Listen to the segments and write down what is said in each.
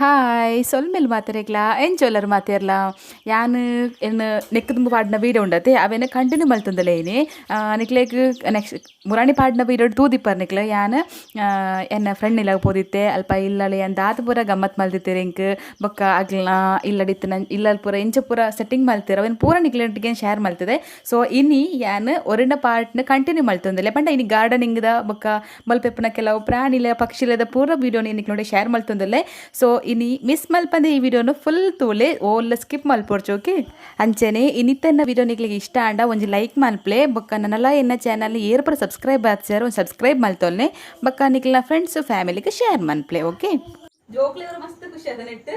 hi ಸೊಲ್ಮೇಲೆ ಮಾತಾಡ್ಲಾ ಏನು ಚೊಲ್ಲರು ಮಾತಾಡ್ಲಾ ಯಾನ್ ಏನು ನೆಕ್ ತುಂಬ ಪಾಡಿನ ವೀಡಿಯೋ ಉಂಡತೆ ಅವೇನು ಕಂಟಿನ್ಯೂ ಮಲ್ತೊಂದಲ್ಲ ಏನಿ ನಿಕ್ಲೇಗ್ ನೆಕ್ಸ್ಟ್ ಮುರಾಣಿ ಪಾಡಿನ ವೀಡಿಯೋ ತೂದಿಪ್ಪರ್ ನಿಕ್ಲ ಯಾನ್ ಎನ್ನ ಫ್ರೆಂಡ್ ಇಲ್ಲ ಪೋದಿತ್ತೆ ಅಲ್ಪ ಇಲ್ಲಳೆ ಅಂತ ದಾತ ಪೂರ ಗಮ್ಮತ್ ಮಲ್ದಿತ್ತೀರಿ ಇಂಕ್ ಬೊಕ್ಕ ಅಗ್ಲ ಇಲ್ಲಡಿತ್ತು ಇಲ್ಲಲ್ ಪೂರ ಇಂಚ ಪೂರ ಸೆಟ್ಟಿಂಗ್ ಮಲ್ತೀರ ಅವೇನು ಪೂರ ನಿಕ್ಲೆಂಟಿಗೆ ಶೇರ್ ಮಲ್ತದೆ ಸೊ ಇನಿ ಯಾನ್ ಒರಿನ ಪಾರ್ಟ್ನ ಕಂಟಿನ್ಯೂ ಮಲ್ತೊಂದಲ್ಲ ಪಂಡ ಇನಿ ಗಾರ್ಡನಿಂಗ್ದ ಬೊಕ್ಕ ಮಲ್ಪೆಪ್ಪನ ಕೆಲವು ಪ್ರಾಣಿಲ ಪಕ್ಷಿಲದ ಪೂರ ವೀಡಿಯೋ ನಿಕ್ ನೋಡಿ ಶೇರ್ ಮಲ್ತೊಂದಲ್ಲೇ ಸೊ ಇನಿ ಮಿಸ್ ಮಲ್ಪಂದೆ ಈ ವಿಡಿಯೋನು ಫುಲ್ ತೂಲೆ ಓಲ್ಲ ಸ್ಕಿಪ್ ಮಲ್ಪೊಡ್ಚು ಓಕೆ ಅಂಚನೆ ಇನ್ನಿತ್ತನ್ನ ವಿಡಿಯೋ ನಿಕ್ಲಿಗೆ ಇಷ್ಟ ಅಂಡ ಒಂಜಿ ಲೈಕ್ ಮಲ್ಪ್ಲೆ ಬೊಕ್ಕ ನನ್ನಲ ಎನ್ನ ಚಾನಲ್ ಏರ್ಪರ ಸಬ್ಸ್ಕ್ರೈಬ್ ಆದ್ಸರ್ ಒಂದು ಸಬ್ಸ್ಕ್ರೈಬ್ ಮಲ್ತೊಲ್ನೆ ಬೊಕ್ಕ ನಿಕ್ಲ ಫ್ರೆಂಡ್ಸ್ ಫ್ಯಾಮಿಲಿಗೆ ಶೇರ್ ಮಲ್ಪ್ಲೆ ಓಕೆ ಜೋಕ್ಲಿ ಅವರು ಮಸ್ತ್ ಖುಷಿ ಅದ ನೆಟ್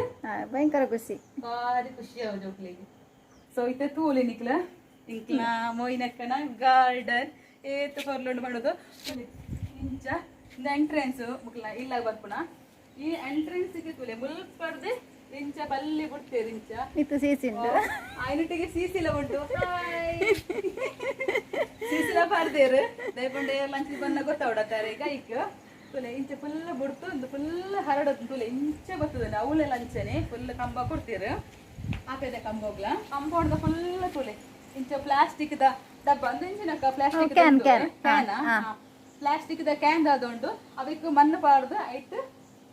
ಭಯಂಕರ ಖುಷಿ ಭಾರಿ ಖುಷಿ ಅವ ಜೋಕ್ಲಿಗೆ ಸೊ ಇತ್ತೆ ತೂಲೆ ನಿಕ್ಲ ಇಂಕ್ಲ ಮೊಯ್ನಕ್ಕನ ಗಾರ್ಡನ್ ಏತ್ ಹೊರ್ಲೊಂಡು ಮಾಡೋದು ಇಂಚ ಎಂಟ್ರೆನ್ಸ್ ಮುಕ್ಲ ಇಲ್ಲ ಬರ್ಪುಣ ಈ ಎಂಟ್ರೆನ್ಸ್ ಗೆ ತುಲೆ ಮುಲ್ಪಡ್ದೆ ಇಂಚ ಬಲ್ಲಿ ಬಿಡ್ತೇವೆ ಇಂಚ ಇತ್ತು ಸೀಸಿಂಡು ಆಯ್ನೊಟ್ಟಿಗೆ ಸೀಸಿಲ ಉಂಟು ಸೀಸಿಲ ಪಾರ್ದೇರು ದಯಪಂಡೆ ಲಂಚ್ ಬನ್ನ ಗೊತ್ತಾವಡತ್ತಾರೆ ಈಗ ಈಗ ತುಲೆ ಇಂಚ ಫುಲ್ ಬಿಡ್ತು ಒಂದು ಫುಲ್ ಹರಡದು ತುಲೆ ಇಂಚ ಬರ್ತದೆ ಅವಳೆ ಲಂಚನೆ ಫುಲ್ ಕಂಬ ಕೊಡ್ತೀರು ಹಾಕೈತೆ ಕಂಬ ಹೋಗ್ಲ ಕಂಪೌಂಡ್ ಫುಲ್ ತುಲೆ ಇಂಚ ಪ್ಲಾಸ್ಟಿಕ್ ದ ಡಬ್ಬ ಒಂದು ಇಂಚಿನಕ್ಕ ಪ್ಲಾಸ್ಟಿಕ್ ಕ್ಯಾನ್ ಪ್ಲಾಸ್ಟಿಕ್ ದ ಕ್ಯಾನ್ ಅದುಂಟು ಅದಕ್ಕೆ ಮಣ್ಣು ಪಾಡ್ದು ಐಟ್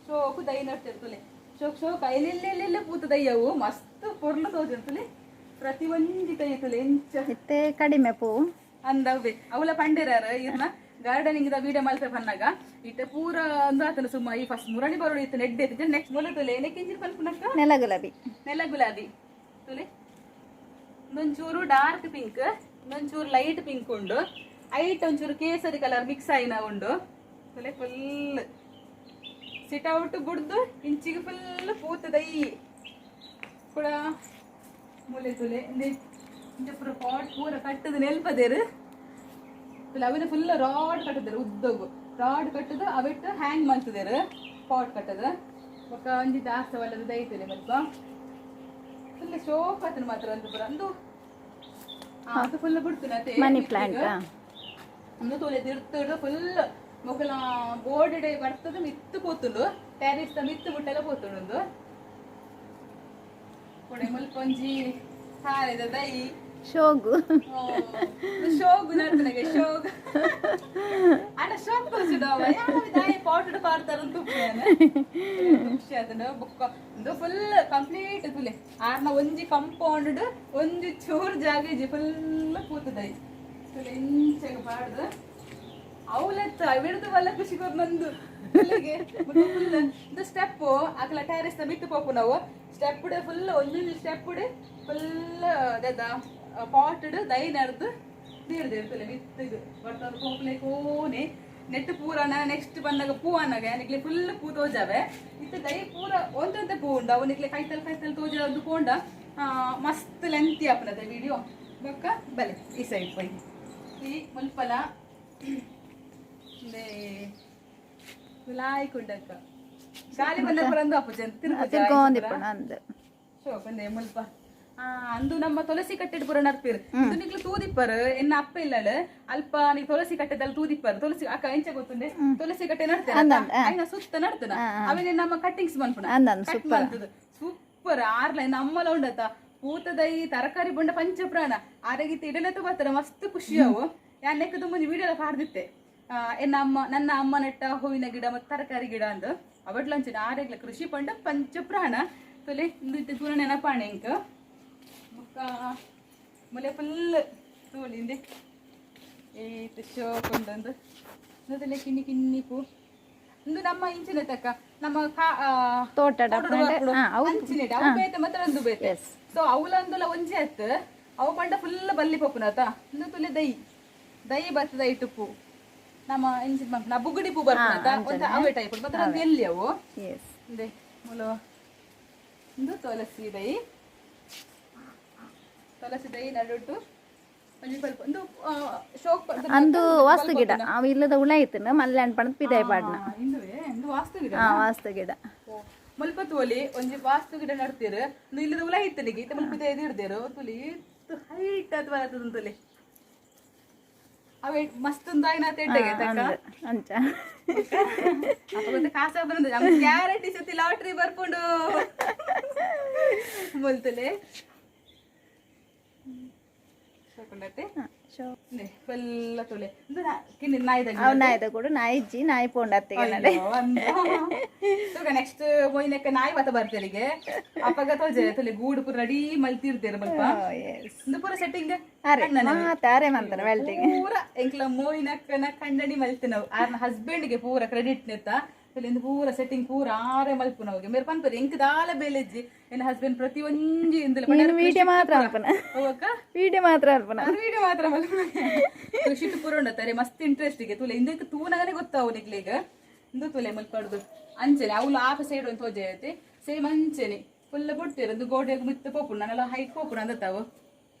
ಶೋಕು ದೈ ನಡ್ತಿರ್ತಲೆ ಶೋಕ್ ಎಲ್ಲೆಲ್ಲೆಲ್ಲೆಲ್ಲ ಪೂತ ದಯ್ಯವು ಮಸ್ತ್ ಪೊರ್ಲು ತೋದಿರ್ತಲೆ ಪ್ರತಿ ಒಂಜಿ ಕೈತಲೆ ಎಂಚ ಇತ್ತೆ ಕಡಿಮೆ ಪೂ ಅಂದವೆ ಅವಳ ಪಂಡಿರಾರ ಇರ್ನ ಗಾರ್ಡನಿಂಗ್ ದ ವೀಡಿಯೋ ಮಲ್ಪೆ ಬಂದಾಗ ಇತ್ತೆ ಪೂರ ಅಂದು ಆತನ ಸುಮ್ಮ ಈ ಫಸ್ಟ್ ಮುರಣಿ ಬರೋಡು ಇತ್ತು ನೆಡ್ಡೆ ಇತ್ತು ನೆಕ್ಸ್ಟ್ ಮೊಲ ತುಲೆ ನೆಕ್ಕಿಂಚಿನ ಪಲ್ಪುನಕ್ಕ ನೆಲ ಗುಲಾಬಿ ತುಲೆ ಇನ್ನೊಂಚೂರು ಡಾರ್ಕ್ ಪಿಂಕ್ ಇನ್ನೊಂಚೂರು ಲೈಟ್ ಪಿಂಕ್ ಉಂಡು ಐಟ್ ಒಂಚೂರು ಕೇಸರಿ ಕಲರ್ ಮಿಕ್ಸ್ ಆಯ್ನ ಉಂಡು ತುಲೆ ಫುಲ್ ಸಿಟ್ ಔಟ್ ಬುಡ್ದು ಇಂಚಿಗೆ ಫುಲ್ ಪೂತದೈ ಕೂಡ ಮೂಲೆ ತುಲೆ ಪೂರ ಪಾಟ್ ಪೂರ ಕಟ್ಟದು ನೆಲ್ಪದೇರು ತುಲೆ ಅವಿನ ಫುಲ್ ರಾಡ್ ಕಟ್ಟದೇರು ಉದ್ದಗು ರಾಡ್ ಕಟ್ಟದು ಅವಿಟ್ಟು ಹ್ಯಾಂಗ್ ಮಾಡ್ತಿದೇರು ಪಾಟ್ ಕಟ್ಟದು ಒಕ್ಕ ಒಂಜಿ ದಾಸವಲ್ಲದ ದೈತದೆ ಸ್ವಲ್ಪ ಫುಲ್ ಶೋಕ್ ಆತನ ಮಾತ್ರ ಒಂದು ಪೂರ ಒಂದು ಅದು ಫುಲ್ ಬಿಡ್ತು ಮನಿ ಪ್ಲಾಂಟ್ ಒಂದು ತುಲೆ ತಿರ್ತಿಡು ಫುಲ್ ಮೊಕಲ ಬೋರ್ಡ್ ಡೇ ಬರ್ತದೆ ಮಿತ್ತು ಪೋತುಂಡು ಟ್ಯಾರಿಸ್ ಮಿತ್ತು ಮುಟ್ಟೆಲ್ಲ ಪೋತುಂಡು ಒಂದು ಕೊಡೆ ಮುಲ್ಪೊಂಜಿ ಹಾರಿದ ದೈ ಶೋಗು ಶೋಗು ನಡ್ತನಗೆ ಶೋಗ್ ಅಣ್ಣ ಶೋಕ್ ತೋರಿಸಿದವ ಯಾರು ಪಾಟಡ್ ಪಾಡ್ತಾರಂತ ಖುಷಿ ಅದನ್ನ ಬುಕ್ಕ ಒಂದು ಫುಲ್ ಕಂಪ್ಲೀಟ್ ತುಲೆ ಆರ್ನ ಒಂಜಿ ಕಂಪೌಂಡ್ ಒಂಜಿ ಚೂರ್ ಜಾಗ ಇಜಿ ಫುಲ್ ಪೂತದೈ ತುಲೆ ಇಂಚಗ ಪಾಡ್ದು ಅವಲತ್ತು ಅವಿಡ್ದು ವಲ್ಲ ಖುಷಿ ಬಂದು ಫುಲ್ ಸ್ಟೆಪ್ ಅಕ್ಲ ಟ್ಯಾರಿಸ್ ಬಿಟ್ಟು ಪೋಪು ನಾವು ಸ್ಟೆಪ್ ಫುಲ್ ಒಂದೊಂದು ಸ್ಟೆಪ್ ಫುಲ್ ಪಾಟ್ ದೈ ನಡೆದು ನೀಡ್ದಿರ್ತಲ್ಲ ಬಿತ್ತಿದು ಬರ್ತವ್ರು ಹೋಗ್ಲೆ ಕೋನೆ ನೆಟ್ ಪೂರನ ನೆಕ್ಸ್ಟ್ ಬಂದಾಗ ಪೂ ಅನ್ನಗ ನಿಕ್ಲೆ ಫುಲ್ ಪೂ ತೋಜಾವೆ ಇತ್ತು ದೈ ಪೂರ ಒಂದಂತೆ ಪೂ ಉಂಡು ಅವು ನಿಕ್ಲೆ ಕೈತಲ್ ತೋಜದು ಪೋಂಡ ಮಸ್ತ್ ಲೆಂತಿ ಆಪನದ ವಿಡಿಯೋ ಬೊಕ್ಕ ಬಲೆ ಈ ಸೈಡ್ ಪೈ ಈ ಮುಲ್ಪಲ ಲಾಯ್ಕೊಂಡಕ್ಕ ಗಾಳಿ ಬಂದಪ್ಪರ ಅಂದು ಅಪ್ಪ ಜನ ತಿರುಗಿ ಮುಲ್ಪ ಅಂದು ನಮ್ಮ ತುಳಸಿ ಕಟ್ಟೆಡ್ ಪುರ ನರ್ಪಿರ್ ಇದು ನಿಕ್ಲು ತೂದಿಪ್ಪರ್ ಎನ್ನ ಅಪ್ಪ ಇಲ್ಲಳ ಅಲ್ಪ ನೀ ತುಳಸಿ ಕಟ್ಟೆದಲ್ಲಿ ತೂದಿಪ್ಪರ್ ತುಳಸಿ ಅಕ್ಕ ಎಂಚ ಗೊತ್ತುಂಡೆ ತುಳಸಿ ಕಟ್ಟೆ ನಡ್ತೇನೆ ಅಯ್ನ ಸುತ್ತ ನಡ್ತನ ಅವೇನೆ ನಮ್ಮ ಕಟ್ಟಿಂಗ್ಸ್ ಬಂದ್ಪುಣ ಸೂಪರ್ ಆರ್ಲೈನ್ ಅಮ್ಮಲ ಉಂಡತ ಪೂತದೈ ತರಕಾರಿ ಬೊಂಡ ಪಂಚಪ್ರಾಣ ಆರಗಿತ್ತು ಇಡಲತ್ತ ಬರ್ತಾರ ಮಸ್ತ್ ಖುಷಿ ಅವು ಯಾನ್ ನೆಕ್ಕದು ಮುಂಜಿ ವಿಡಿಯೋ ಪಾಡ್ದಿತ್ತೆ ನನ್ನ ಅಮ್ಮ ನೆಟ್ಟ ಹೂವಿನ ಗಿಡ ಮತ್ತು ತರಕಾರಿ ಗಿಡ ಅಂದು ಅವಡ್ಲಂಚಿನ ಆರೆಗ್ಲ ಕೃಷಿ ಪಂಡ ಪಂಚಪ್ರಾಣ ತೊಲೆ ಇಂದು ಪೂರ ನೆನಪಾಣೆ ಇಂಕ ಬುಕ್ಕ ಮೊಲೆ ಫುಲ್ ತೋಳಿಂದೆ ಏತ್ ಶೋಕೊಂಡೊಂದು ನೊದಲೆ ಕಿನ್ನಿ ಕಿನ್ನಿ ಪೂ ಇಂದು ನಮ್ಮ ಇಂಚಿನ ತಕ್ಕ ನಮ್ಮ ತೋಟ ಅಂಚಿನೆಟ್ ಅವು ಬೇತೆ ಮಾತ್ರ ಒಂದು ಬೇತೆ ಸೊ ಅವಲಂದುಲ ಒಂಜಿ ಆಯ್ತು ಅವು ಪಂಡ ಫುಲ್ ಬಲ್ಲಿ ಪಪ್ಪುನತ ಇಂದು ತುಲೆ ದೈ ಬರ್ತದ ಇಟ್ಟು ಪೂ ನಮ್ಮ ಎಂಚಿನ ಬುಗುಡಿ ಪೂ ಬರ್ತದ ಅವೇ ಟೈಪ್ ಮಾತ್ರ ಒಂದು ಎಲ್ಲಿ ಅವು ಇದೆ ಮುಲು ಒಂದು ತುಳಸಿ ದೈ ನಡುಟ್ಟು ಒಂಜಿ ಸ್ವಲ್ಪ ಒಂದು ಶೋಕ್ ಅಂದು ವಾಸ್ತು ಗಿಡ ಅವ ಇಲ್ಲದ ಹುಳ ಐತನ ಮಲ್ಲಾಂಡ್ ಪಣದ ಪಿದಾಯ ಪಾಡ್ನ ಇಂದು ವಾಸ್ತು ಗಿಡ ವಾಸ್ತು ಗಿಡ ಮುಲ್ಪ ತೋಲಿ ಒಂಜಿ ವಾಸ್ತು ಗಿಡ ನಡ್ತೀರು ಇಲ್ಲದ ಹುಳ ಇತ್ತನಿಗೆ ಮುಲ್ಪ ಇದು ಹಿಡ್ದೇರು ತುಲಿ ಹೈಟ್ ಅದು ಬರ್ತದ ತುಲಿ ಅವೆ ಮಸ್ತ್ ಆಯ್ನ ತೆಡ್ಡೆಗೆ ತಕ್ಕ ಅಂಚ ಅಪ್ಪ ಮತ್ತೆ ಕಾಸ ಬಂದ ಗ್ಯಾರಂಟಿ ಸತಿ ಲಾಟ್ರಿ ಬರ್ಕೊಂಡು ಬೋಲ್ತಲೆ ಸಾಕೊಂಡತೆ ಫುಲ್ಲ ತೊಲೆ ಕಿಂದಿ ನಾಯಿದಾಗ ಅವ್ ನಾಯಿದ ಕೂಡ ನಾಯಿ ಇಜ್ಜಿ ನಾಯಿ ಪೋಂಡ ಅತ್ತಿಗೆ ನೆಕ್ಸ್ಟ್ ಮೊಯ್ನಕ್ಕೆ ನಾಯಿ ಮತ ಬರ್ತೇರಿಗೆ ಅಪ್ಪಗ ತೋಜೆ ತೊಲೆ ಗೂಡು ಪೂರ ರೆಡಿ ಮಲ್ತಿರ್ತೇರೆ ಸ್ವಲ್ಪ ಒಂದು ಪೂರ ಸೆಟ್ಟಿಂಗ್ ತಾರೆ ಮಂತಾನೆ ವೆಲ್ಟಿಂಗ್ ಪೂರ ಎಂಕ್ಲ ಮೊಯ್ನಕ್ಕನ ಕಂಡಣಿ ಮಲ್ತಿ ನಾವು ಆರ್ನ ಹಸ್ಬೆಂಡ್ಗೆ ಪೂರ ಕ್ರೆಡಿಟ್ ನೆತ್ತ ಇಲ್ಲಿಂದ ಪೂರ ಸೆಟ್ಟಿಂಗ್ ಪೂರ ಆರೆ ಮಲ್ಪು ನಮಗೆ ಮೇರೆ ಪನ್ಪರಿ ಎಂಕ್ ದಾಲ ಬೇಲೆಜ್ಜಿ ಎನ್ನ ಹಸ್ಬೆಂಡ್ ಪ್ರತಿ ಒಂಜಿ ವಿಡಿಯೋ ಮಾತ್ರ ಅಲ್ಪನ ವಿಡಿಯೋ ಮಾತ್ರ ಅಲ್ಪನ ವಿಡಿಯೋ ಮಾತ್ರ ಖುಷಿ ಪೂರ ಉಂಡತ್ತಾರೆ ಮಸ್ತ್ ಇಂಟ್ರೆಸ್ಟ್ ಗೆ ತುಲೆ ಇಂದಕ್ಕೆ ತೂನಗನೆ ಗೊತ್ತಾವು ನಿಕ್ಲಿಗ ಇಂದು ತುಲೆ ಮಲ್ಪಡ್ದು ಅಂಚನೆ ಅವಳು ಆಫ ಸೈಡ್ ಒಂದು ತೋಜೆ ಐತಿ ಸೇಮ್ ಅಂಚನೆ ಫುಲ್ ಬಿಡ್ತೀರ ಗೋಡೆಗೆ ಮಿತ್ತ ಪೋಪುಣ ನಾನೆಲ್ಲ ಹೈಟ್ ಪೋಪುಣ ಅಂದತ್ತಾವು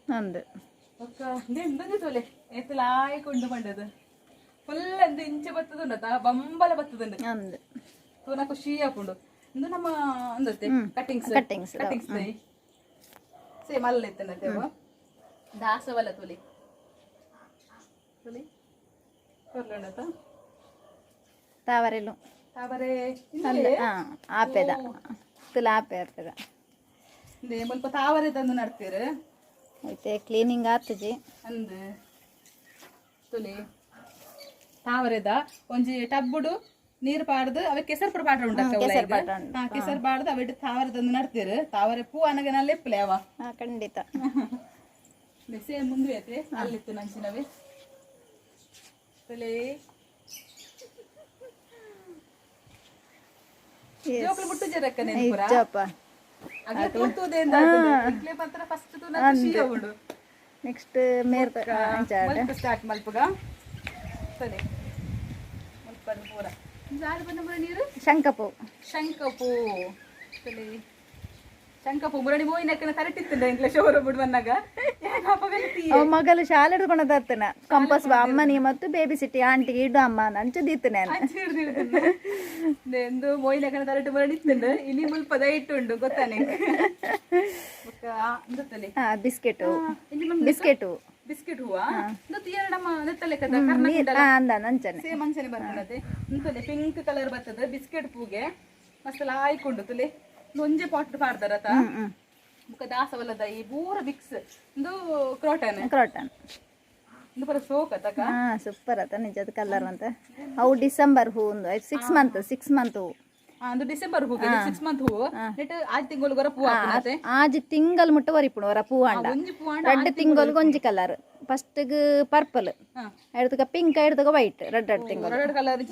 ಅಂದು ಒಕ್ಕ ಇಂದು ತೊಲೆ ಎತ್ತಲ ಆಯ್ಕೊಂಡು ಬಂಡದು ಫುಲ್ ಅಂದು ಇಂಚೆ ಬತ್ತದುಂಡತ ಬಂಬಲ ಬತ್ತದುಂಡು ಅಂದು ತೂನ ಖುಷಿ ಹಾಕೊಂಡು ಇಂದು ನಮ್ಮ ಅಂದತ್ತೆ ಕಟ್ಟಿಂಗ್ಸ್ ಸೇಮ್ ಅಲ್ಲ ಇತ್ತಂದತ್ತೇವ ದಾಸವಲ್ಲ ತುಲಿ ತುಲಿ ಕೊರ್ಲುಂಡತ ತಾವರೆಲು ತಾವರೆ ಆಪೆದ ತುಲ ಆಪೆ ಇರ್ತದ ಸ್ವಲ್ಪ ತಾವರೆ ತಂದು ನಡ್ತೀರ ಐತೆ ಕ್ಲೀನಿಂಗ್ ಆತಜಿ ಅಂದು ತುಲಿ ತಾವರೆದ ಒಂಜಿ ಟಬ್ಬುಡು ನೀರು ಪಾಡ್ದು ಅವೆ ಕೆಸರು ಪುರ ಪಾಡ್ರ ಉಂಟ ಕೆಸರು ಪಾಡ್ದು ಅವಿಟ್ಟು ತಾವರೆ ತಂದು ನಡ್ತೀರ ತಾವರೆ ಪೂ ಅನಗನಲ್ಲಿ ಎಪ್ಪಲೆ ಅವ ಖಂಡಿತ ಬೆಸೆ ಮುಂದೆ ಐತೆ ಅಲ್ಲಿತ್ತು ನಂಚಿನವೆ ತುಲಿ ಜೋಕ್ಲು ಮುಟ್ಟು ಜರಕ್ಕನೆ ಪುರ ಅಗ್ಲ ತೂತುದೆ ಅಂತ ಮಾತ್ರ ಫಸ್ಟ್ ತೂನ ಖುಷಿ ಆಗುಂಡು ನೆಕ್ಸ್ಟ್ ಮೇರ್ ಸ್ಟಾರ್ಟ್ ಮಲ್ಪಗ ಸರಿ ಮಲ್ಪದು ಪೂರ ಜಾರು ಬಂದ ಮುರ ನೀರು ಶಂಕಪೂ ಸರಿ ಶಂಕಪೂ ಮುರಣಿ ಮೋಯಿನಕ್ಕನ ಕರೆಕ್ಟಿತ್ತಂಡ ಇಂಗ್ಲ ಶೋರ ಬಿಡು ಬಂದಾಗ ಮಗಲು ಶಾಲೆ ಹಿಡ್ಕೊಂಡದತ್ತನ ಕಂಪಸ್ ಅಮ್ಮನಿ ಮತ್ತು ಬೇಬಿ ಸಿಟಿ ಆಂಟಿಗೆ ಇಡು ಅಮ್ಮ ಅಂಚದಿತ್ತು ನಾನು ಎಂದು ಮೋಯಿನಕ್ಕನ ಕರೆಕ್ಟ್ ಮುರಣಿ ಇತ್ತಂಡು ಇನಿ ಮುಲ್ಪದ ಇಟ್ಟುಂಡು ಗೊತ್ತಾನೆ ಬಿಸ್ಕೆಟ್ ಹೂವ ಎರಡಮ್ಮ ನೆತ್ತಲೆಕ್ಕದ ಸೇಮ್ ಅಂಚನೆ ಬರ್ತದೆ ಇಂತಲೆ ಪಿಂಕ್ ಕಲರ್ ಬರ್ತದೆ ಬಿಸ್ಕೆಟ್ ಪೂಗೆ ಮಸ್ತ್ ಆಯ್ಕೊಂಡು ತುಲೆ ಒಂಜೆ ಪಾಟ್ ಪಾಡ್ದಾರತ ಮುಖ ದಾಸವಲ್ಲದ ಈ ಪೂರ ಮಿಕ್ಸ್ ಒಂದು ಕ್ರೋಟನ್ ಇದು ಪರ ಸೋಕ ತಕ ಸೂಪರ್ ಆತ ನಿಜದ ಕಲರ್ ಅಂತ ಅವು ಡಿಸೆಂಬರ್ ಹೂ ಒಂದು 6 ಮಂತ್ ಹೂ ಅಂದು ಡಿಸೆಂಬರ್ ಹೂ 6 ಮಂತ್ ಹೂ ನೆಟ್ ಆಜ್ ತಿಂಗಳು ಗೊರ ಪೂ ಹಾಕುನತೆ ಆಜ್ ತಿಂಗಳು ಮುಟ್ಟ ವರಿಪುಣ ವರ ಪೂ ಅಂಡ ರೆಡ್ ತಿಂಗಳು ಗೊಂಜಿ ಕಲರ್ ಫಸ್ಟ್ ಪರ್ಪಲ್ ಎಡ್ತಕ ಪಿಂಕ್ ಎಡ್ತಕ ವೈಟ್ ರೆಡ್ ತಿಂಗಳು ರೆಡ್ ಕಲರ್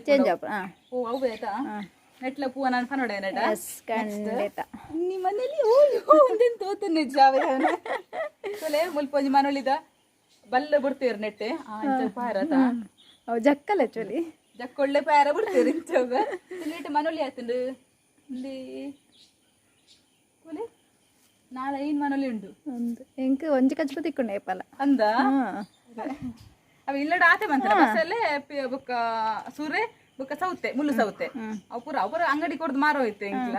ಚೇಂಜ್ ಆಪ ಓ ಅವು ಆಯ್ತಾ ನೆಟ್ಲ ಪೂ ನಾನು ಪನೋಡೆ ನೆಟ ಖಂಡಿತ ನಿಮ್ಮ ಮನೆಯಲ್ಲಿ ಒಂದೆಂತ ತೋತು ನಿಜ ಸೊಲೆ ಮುಲ್ಪೊಂಜಿ ಮನೊಳಿದ ಬಲ್ಲ ಬಿಡ್ತೀರಿ ನೆಟ್ಟೆ ಪಾರತ ಅವು ಜಕ್ಕಲ್ಲ ಆಕ್ಚುಲಿ ಜಕ್ಕೊಳ್ಳೆ ಪ್ಯಾರ ಬಿಡ್ತೀರಿ ಇಂಚೋಗ ನೆಟ್ಟು ಮನೊಳಿ ಆಯ್ತಂಡು ಇಲ್ಲಿ ನಾಳೆ ಏನು ಮನೊಳಿ ಉಂಟು ಎಂಕ್ ಒಂಜಿ ಕಚ್ಪ ತಿಕ್ಕೊಂಡೆ ಪಲ ಅಂದ ಅವ ಇಲ್ಲಡ ಆತೆ ಬಂತಾರೆ ಬಸ್ಸಲ್ಲೇ ಬುಕ್ಕ ಸೂರೆ ಬುಕ್ಕ ಸೌತೆ ಮುಳ್ಳು ಸೌತೆ ಅವು ಪೂರ ಅಂಗಡಿ ಕೊಡ್ದು ಮಾರೋಯ್ತು ಎಂಕ್ಲ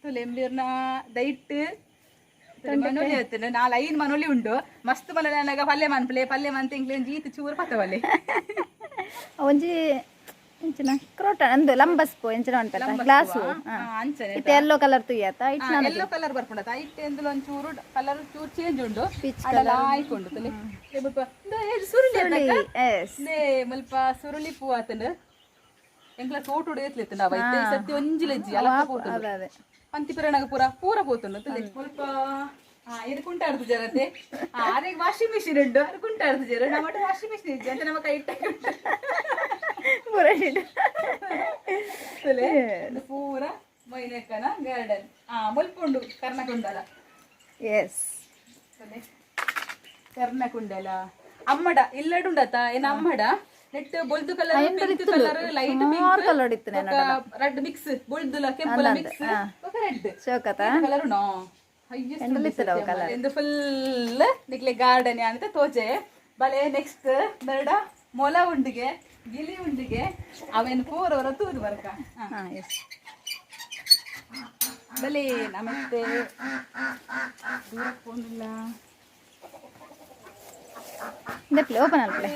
ತುಲೆಂಬಿರ್ನ ದೈಟ್ ಮನೊಲಿ ಹೇಳ್ತೇನೆ ನಾಳೆ 5 ಮನೊಲಿ ಉಂಡು ಮಸ್ತ್ ಮನೊಲಿ ಅನ್ನಾಗ ಪಲ್ಯ ಮನ್ತ ಇಂಕ್ಲೆ ಜೀತು ಚೂರು ಪತ್ತವಲ್ಲಿ ಒಂಜಿ ಇಂಚಿನ ಕ್ರೋಟ ಅಂದು ಲಂಬಸ್ಪು ಇಂಚಿನ ಉಂಟಲ್ಲ ಗ್ಲಾಸು ಅಂಚನೆ ಇತ್ತೆ ಯೆಲ್ಲೋ ಕಲರ್ ತುಯ್ಯತ ಯೆಲ್ಲೋ ಕಲರ್ ಬರ್ಕೊಂಡತ ಐಟ್ ಎಂದಲ ಒಂಚೂರು ಕಲರ್ ಚೂರು ಚೇಂಜ್ ಉಂಡು ಅದೆಲ್ಲ ಆಯ್ಕೊಂಡು ತುಲೆ ಸುರುಳಿ ಮಲ್ಪ ಸುರುಳಿ ಪೂ ಆತಂಡು ಎಂಕ್ಲ ತೋಟು ಉಡೇತ್ಲಿತ್ತು ನಾವು ಐತೆ ಸತ್ತಿ ಒಂಜಿಲೆಜ್ಜಿ ಅಲ್ಲ ಪೋತುಂಡು ಪಂತಿ ಪಿರಣಗ ಪೂರ ಪೋತುಂಡು ತುಲೆ ಸ್ವಲ್ಪ ಇದು ಕುಂಟಾಡ್ದು ಜರತೆ ಅರೆಗೆ ವಾಷಿಂಗ್ ಮಿಷಿನ್ ಉಂಟು ಅದು ಕುಂಟಾಡ್ದು ಜರ ನಮ್ಮ ವಾಷಿಂಗ್ ಮಿಷಿನ್ ಇದ್ದೆ ಅಂತ ನಮ್ಮ ಕೈ ತುಲೆ ಪೂರ ಮೈನೆಕ್ಕನ ಗಾರ್ಡನ್ ಮುಲ್ಪುಂಡು ಕರ್ನಕುಂಡಲ ಎಸ್ ಕರ್ನಕುಂಡಲ ಅಮ್ಮಡ ಇಲ್ಲಡುಂಡತ ಏನ ಅಮ್ಮಡ ನೆಟ್ ಬೊಳ್ದು colour pink colour light pink red mix ಬೊಳ್ದುಲ ಕೆಂಪುಲ ಮಿಕ್ಸ್ ರೆಡ್ ಶೋಕತ ಕಲರ್ ನೋ ಫುಲ್ ನಿಕ್ಲೆ ಗಾರ್ಡನ್ ಅಂತ ತೋಚೆ ಬಲೆ ನೆಕ್ಸ್ಟ್ ನಡ ಮೊಲ ಉಂಡಿಗೆ ಗಿಲಿ ಉಂಡಿಗೆ ಅವೇನು ಪೂರವರ ತೂರು ಬರ್ಕ ಬಲೆ ನಮಸ್ತೆ ದೂರಕ್ಕೆ ಹೋಗಿಲ್ಲ ಇಂದಪ್ಲೆ ಓಪನ್ ಅಲ್ಪ್ಲೆ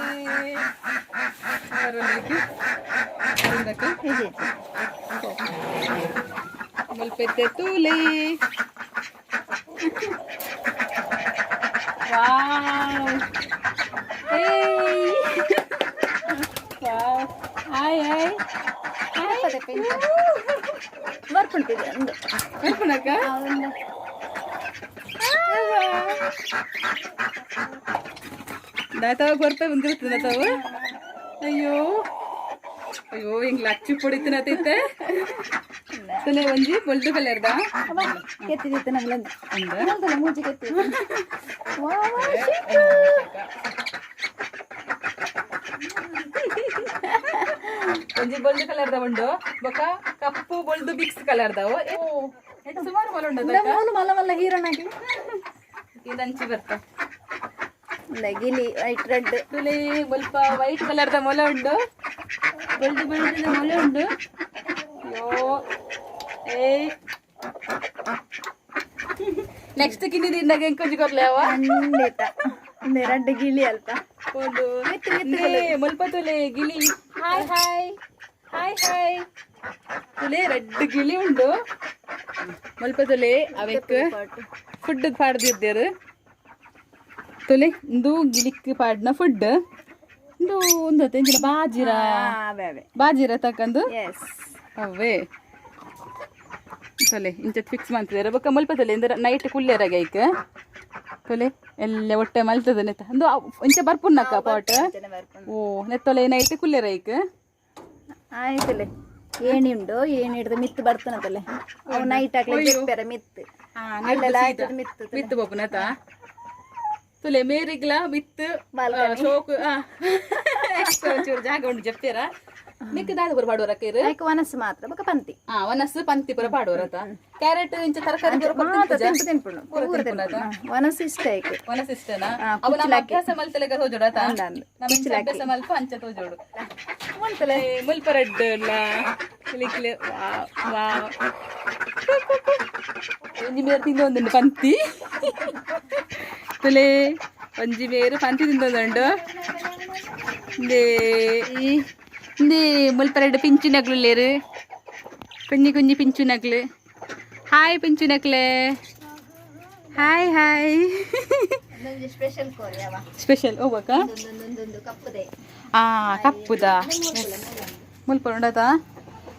ಹೇಗೆ ಮಲ್ಪೆತ್ತೆ ತೂಲೆ wow wow hi hi work ಉಂಟಿದೆ ಒಂದು ಬರ್ಪುನಕ್ಕ ಒಂದು ನಾತಾವ ಬರ್ತಾ ಬಂದಿರ್ತದೆ ನಾತಾವ ಅಯ್ಯೋ ಅಯ್ಯೋ ಹಿಂಗ್ ಲಚ್ಚು పొడితున్నదైతే ತಲೆ ಒಂಜಿ ಬೊಲ್ದು ಕಲರ್ದ ಕೆತ್ತಿದಿತ್ತು ನಮ್ಲಂದು ಅಂದ ಮೂಜಿ ಕೆತ್ತಿ ಒಂಜಿ ಬೊಲ್ದು ಕಲರ್ದ ಉಂಡು ಬೊಕ ಕಪ್ಪು ಬೊಲ್ದು ಮಿಕ್ಸ್ ಕಲರ್ದವು ಎಟ್ಟು ಸುಮಾರು ಮೊಲ ಉಂಡು ಮೂಲು ಮಲ್ಲ ಮಲ್ಲ ಹೀರೋನಾಗಿ ಇದಂಚಿ ಬರ್ತಾ ಗಿಲಿ ವೈಟ್ ರೆಡ್ ತುಲೆ ಸ್ವಲ್ಪ ವೈಟ್ ಕಲರ್ದ ಮೊಲ ಉಂಡು ಬೊಲ್ದು ಬೊಲ್ದಿನ ಮೊಲ ಉಂಡು ಅಯ್ಯೋ ಏಯ್ ನೆಕ್ಸ್ಟ್ ಕಿನ್ನಿದಿಂದಾಗ ಹೆಂಗ್ ಕೊಂಚ ಕೊರ್ಲೆ ಅವ ಖಂಡಿತ ರೆಡ್ ಗಿಳಿ ಅಲ್ಪ ಒಂದು ಮುಲ್ಪ ತುಲೆ ಗಿಳಿ ಹಾಯ್ ಹಾಯ್ ಹಾಯ್ ಹಾಯ್ ತುಲೆ ರೆಡ್ ಗಿಳಿ ಉಂಡು ಮುಲ್ಪ ತುಲೆ ಅವಕ್ ಫುಡ್ ಪಾಡ್ದಿದ್ದೇರು ತುಲೆ ಇಂದು ಗಿಳಿಕ್ ಪಾಡ್ನ ಫುಡ್ ಇಂದು ಒಂದು ಎಂಜಿನ ಬಾಜಿರ ಬಾಜಿರ ತಕ್ಕಂದು ಎಸ್ ಅವೇ ತೊಲೆ ಇಂಚತ್ ಫಿಕ್ಸ್ ಮಾಡ್ತಿದ್ದಾರೆ ಬೊಕ್ಕ ಮುಲ್ಪ ತೊಲೆ ಅಂದ್ರೆ ನೈಟ್ ಕುಲ್ಲೇರಾಗ ಐಕ ತೊಲೆ ಎಲ್ಲ ಹೊಟ್ಟೆ ಮಲ್ತದ ನೆತ್ತ ಅಂದು ಇಂಚ ಬರ್ಪುನ್ನಕ್ಕ ಪಾಟ್ ಓ ನೆತ್ತೊಲೆ ನೈಟ್ ಕುಲ್ಲೇರ ಐಕ ಆಯ್ತಲೆ ಏಣಿ ಉಂಡು ಏಣಿ ಹಿಡ್ದು ಮಿತ್ತು ಬರ್ತನತಲೆ ಅವು ನೈಟ್ ಹಾಕ್ಲಿ ಜೆಪ್ಪೆರ ಮಿತ್ತು ಅಲ್ಲೆಲ್ಲ ಆಯ್ತದ ಮಿತ್ತು ಮಿತ್ತು ಬೊಪ್ಪುನತ ತುಲೆ ಮೇರಿಗ್ಲ ಮಿತ್ತು ಶೋಕು ಎಕ್ಸ್ಟ್ರಾ ಒಂಚೂರು ಜಾಗ ಉಂಡು ಜಪ್ತೇರ ಮಿಕ್ಕದಾದ ಪುರ ಪಾಡುವರಕ್ಕ ಇರು ಆಯ್ಕೆ ವನಸ್ಸು ಮಾತ್ರ ಬೊಕ್ಕ ಪಂತಿ ವನಸ್ಸು ಪಂತಿ ಪುರ ಪಾಡುವರತ ಕ್ಯಾರೆಟ್ ಇಂಚ ತರಕಾರಿ ತಿನ್ಪುಂಡು ವನಸ್ಸು ಇಷ್ಟ ಆಯ್ಕೆ ವನಸ್ ಇಷ್ಟನಾ ಅವು ನಮ್ಮ ಅಭ್ಯಾಸ ಮಲ್ತಲೆಗ ಹೋಜೋಡತ ನಮ್ಮ ಅಭ್ಯಾಸ ಮಲ್ಪ ಅಂಚ ಹೋಜೋಡು ಮಲ್ತಲೆ ಮುಲ್ಪ ರೆಡ್ ಇಲ್ಲ ಕ್ಲಿಕ್ಲೆ ವಾ ಒಂಜಿ ಮೇರು ತಿಂದೊಂದುಂಡು ಪಂತಿ ತುಲೆ ಒಂಜಿ ಮೇರು ಪಂತಿ ತಿಂದೊಂದುಂಡು ಇಂದೇ ಮುಲ್ಪ ರೆಡ್ ಪಿಂಚು ನಗ್ಲು ಲೇರು ಕುഞ്ഞി കുഞ്ഞി ಪಿಂಚು ನಗ್ಲು ಹಾಯ್ ಪಿಂಚು ನಗ್ಲೆ ಹಾಯ್ ಹಾಯ್ ಸ್ಪೆಷಲ್ ಕೋರಿ ಅವ ಸ್ಪೆಷಲ್ ಹೋಗ್ಬೇಕ ಒಂದು ಕಪ್ಪದೆ ಕಪ್ಪುದ ಮುಲ್ಪ ಉಂಡತ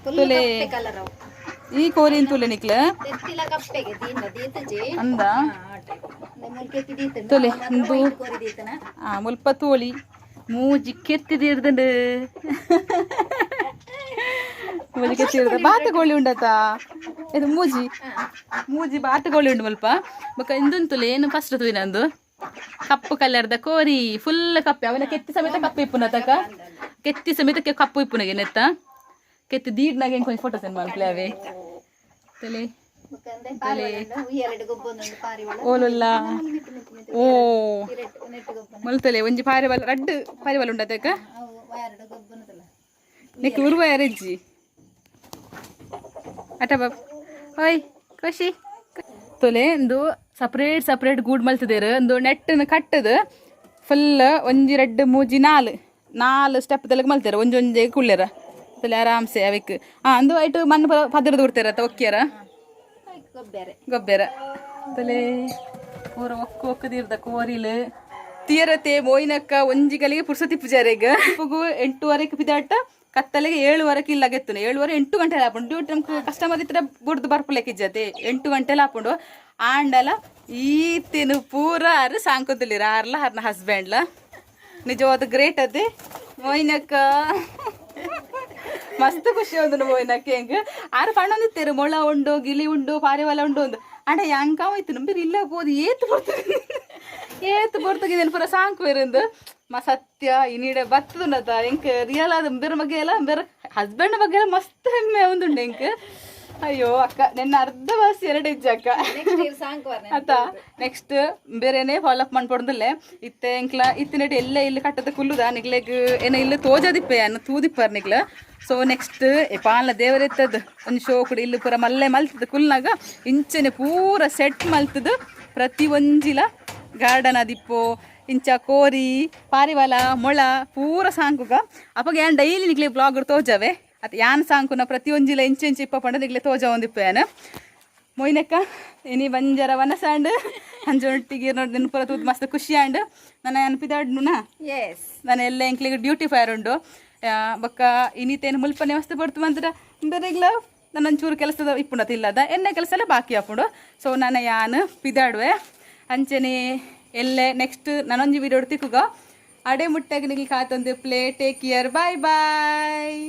ತುಲೆ ಕಲರ್ ಅವು ಈ ಕೋರಿನ ತುಲೆ ನಿಕ್ಲ ತೆತ್ತಿಲ ಕಪ್ಪೆಗೆ ದೀನ ದೀತಜಿ ಅಂದ ಮುಲ್ಕೆ ತಿದೀತ ತುಲೆ ಇಂದು ಕೋರಿ ದೀತನ ಮುಲ್ಪ ತೋಳಿ ಮೂಜಿ ಕೆತ್ತಿದಿರ್ದಂಡು ಮೂಜಿ ಕೆತ್ತಿರ್ದ ಬಾತುಕೋಳಿ ಉಂಡತ ಇದು ಮೂಜಿ ಮೂಜಿ ಬಾತುಕೋಳಿ ಉಂಡು ಮುಲ್ಪ ಬೊಕ್ಕ ಇಂದುಂತುಲೆ ಏನು ಫಸ್ಟ್ ತುಯಿನಂದು ಕಪ್ಪು ಕಲರ್ದ ಕೋರಿ ಫುಲ್ ಕಪ್ಪೆ ಅವನ ಕೆತ್ತಿ ಸಮೇತ ಕಪ್ಪು ಇಪ್ಪುನ ತಕ ಕೆತ್ತಿ ಸಮೇತ ಕಪ್ಪು ಇಪ್ಪುನಗೆ ನೆತ್ತ ಕೆತ್ತಿ ದೀಡ್ನಾಗ ಹೆಂಗೆ ಕೊಂಚ ಫೋಟೋ ಸೆಂಡ್ ಮಾಡ್ಲೇ ಅವೇ ತಲೆ ಓಲುಲ್ಲ ಓ ಮಲ್ತಲೆ ಒಂಜಿ ಪಾರಿವಾಳ ರಡ್ಡು ಪಾರಿವಾಳ ಉಂಡತಕ ನೆಕ್ ಉರುವ ಯಾರಜ್ಜಿ ಅಟ ಬಾಬ್ ಓಯ್ ಖುಷಿ ತೊಲೆ ಒಂದು ಸಪ್ರೇಟ್ ಸಪ್ರೇಟ್ ಗೂಡ್ ಮಲ್ತಿದ್ದೇರು ಒಂದು ನೆಟ್ಟನ್ನು ಕಟ್ಟದು ಫುಲ್ ಒಂಜಿ ರೆಡ್ ಮೂಜಿ ನಾಲ್ ಸ್ಟೆಪ್ ತಲೆಗೆ ಮಲ್ತಾರ ಒಂಜೊಂಜೆ ಕುಳ್ಳೇರ ತಲೆ ಆರಾಮ್ಸೆ ಅವಕ್ಕೆ ಅಂದು ಐಟು ಮಣ್ಣು ಪದರದ್ದು ಕೊಡ್ತಾರ ಒಕ್ಕ್ಯಾರ ಗೊಬ್ಬರ ತಲೆ ಊರ ಒಕ್ಕದಿರ್ದ ಕೋರಿಲು ತೀರತೆ ಮೋಯ್ನಕ್ಕ ಒಂಜಿಗಲಿಗೆ ಪುರ್ಸತಿ ಪೂಜಾರೆಗ ಪುಗು 8:30 ಪಿದಾಟ ಕತ್ತಲೆಗೆ 7:00 ಇಲ್ಲಾಗೆತ್ತು 7:30 8 ಗಂಟೆ ಹಾಕೊಂಡು ಡ್ಯೂಟಿ ನಮ್ಗೆ ಕಸ್ಟಮರ್ ಇದ್ರೆ ಬುಡ್ದು ಬರ್ಪಲೆಕ್ಕಿಜ್ಜತೆ 8 ಗಂಟೆಲ್ಲ ಹಾಕೊಂಡು ಆಂಡಲ ಈತಿನ ಪೂರ ಅರು ಸಾಂಕೋದಿಲ್ಲಿರ ಆರ್ಲ ಹರ್ನ ಹಸ್ಬೆಂಡ್ಲ ನಿಜವಾದ ಗ್ರೇಟ್ ಅದೇ ಮೋಯ್ನಕ್ಕ ಮಸ್ತ್ ಖುಷಿ ಒಂದು ಮೋಯ್ನಕ್ಕೆ ಹೆಂಗೆ ಆರು ಪಣ್ಣೊಂದಿತ್ತೇರು ಮೊಳ ಉಂಡು ಗಿಲಿ ಉಂಡು ಪಾರಿವಾಳ ಉಂಡು ಒಂದು ಅಣ್ಣ ಹೆಂಗ ಹೋಯ್ತು ನಂಬಿರಿ ಇಲ್ಲ ಬೋದು ಏತು ಬರ್ತಗಿದ್ದೇನೆ ಪೂರ ಸಾಂಕು ಬೇರೆಂದು ಸತ್ಯ ಇನ್ನೀಡ ಬರ್ತದನ್ನತ ಹೆಂಕ ರಿಯಲ್ ಆದ ಬೇರೆ ಬಗ್ಗೆ ಎಲ್ಲ ಬೇರೆ ಹಸ್ಬೆಂಡ್ ಬಗ್ಗೆ ಎಲ್ಲ ಮಸ್ತ್ ಹೆಮ್ಮೆ ಒಂದುಂಡು ಹೆಂಕ ಅಯ್ಯೋ ಅಕ್ಕ ನಿನ್ನ ಅರ್ಧ ಬಸ್ 2 ಇಜ್ಜ ಅಕ್ಕ ಆತ ನೆಕ್ಸ್ಟ್ ಬೇರೆನೇ ಫಾಲೋಅಪ್ ಮಾಡ್ಕೊಡ್ದಲ್ಲೇ ಇತ್ತೆ ಎಂಕ್ಲ ಇತ್ತಿನಟ್ಟು ಎಲ್ಲ ಇಲ್ಲಿ ಕಟ್ಟದ ಕುಲ್ಲುದ ನಿಗ್ಲೆಗ್ ಏನ ಇಲ್ಲಿ ತೋಜದಿಪ್ಪೆ ಅನ್ನ ತೂದಿಪ್ಪರ್ ನಿಗ್ಲ ಸೊ ನೆಕ್ಸ್ಟ್ ಪಾಲ ದೇವರೆತ್ತದ ಒಂದು ಶೋ ಕೂಡ ಇಲ್ಲಿ ಪೂರ ಮಲ್ಲೆ ಮಲ್ತದ ಕುಲ್ನಾಗ ಇಂಚನೆ ಪೂರ ಸೆಟ್ ಮಲ್ತದ ಪ್ರತಿ ಒಂಜಿಲ ಗಾರ್ಡನ್ ಅದಿಪ್ಪೋ ಇಂಚ ಕೋರಿ ಪಾರಿವಾಳ ಮೊಳ ಪೂರ ಸಾಂಕುಗ ಅಪ್ಪಗ ಯಾನ್ ಡೈಲಿ ನಿಕ್ಲೆ ಬ್ಲಾಗ್ ತೋಜವೆ ಅದು ಯಾನ್ ಸಾಂಕುನ ಪ್ರತಿಯೊಂಜಿಲ ಇಂಚು ಇಪ್ಪ ಪಂಡ ನಿಕ್ಲೆ ತೋಜ ಒಂದಿಪ್ಪೇನು ಮೊಯ್ನೆಕ್ಕ ಇನಿ ಬಂಜರ ವನಸಾಂಡ್ ಅಂಜೊಟ್ಟಿಗೆ ನೋಡಿ ನೆನಪುರ ತೂದ್ ಮಸ್ತ್ ಖುಷಿ ಆಂಡ್ ನನ್ನ ನೆನಪಿದಾಡ್ನುನಾ ಎಸ್ ನಾನು ಎಲ್ಲ ಎಂಕ್ಲಿಗೆ ಡ್ಯೂಟಿ ಫೈರ್ ಉಂಡು ಬೊಕ್ಕ ಇನಿತೇನು ಮುಲ್ಪನೆ ವಸ್ತು ಬರ್ತು ಮಂತ್ರ ಬೇರೆಗ್ಲ ನಾನು ಒಂಚೂರು ಕೆಲಸದ ಇಪ್ಪುಂಡತಿ ಇಲ್ಲದ ಎಣ್ಣೆ ಕೆಲಸ ಎಲ್ಲ ಬಾಕಿ ಹಾಪುಂಡು ಸೊ ನಾನು ಯಾನು ಪಿದಾಡುವೆ ಅಂಚನೆ ಎಲ್ಲೇ ನೆಕ್ಸ್ಟ್ ನಾನೊಂದು ವಿಡಿಯೋ ತಿಕ್ಕುಗ ಅಡೆ ಮುಟ್ಟಾಗಿ ನಿಮಗೆ ಕಾತೊಂದು ಪ್ಲೇ ಟೇಕ್ ಕೇರ್ ಬಾಯ್ ಬಾಯ್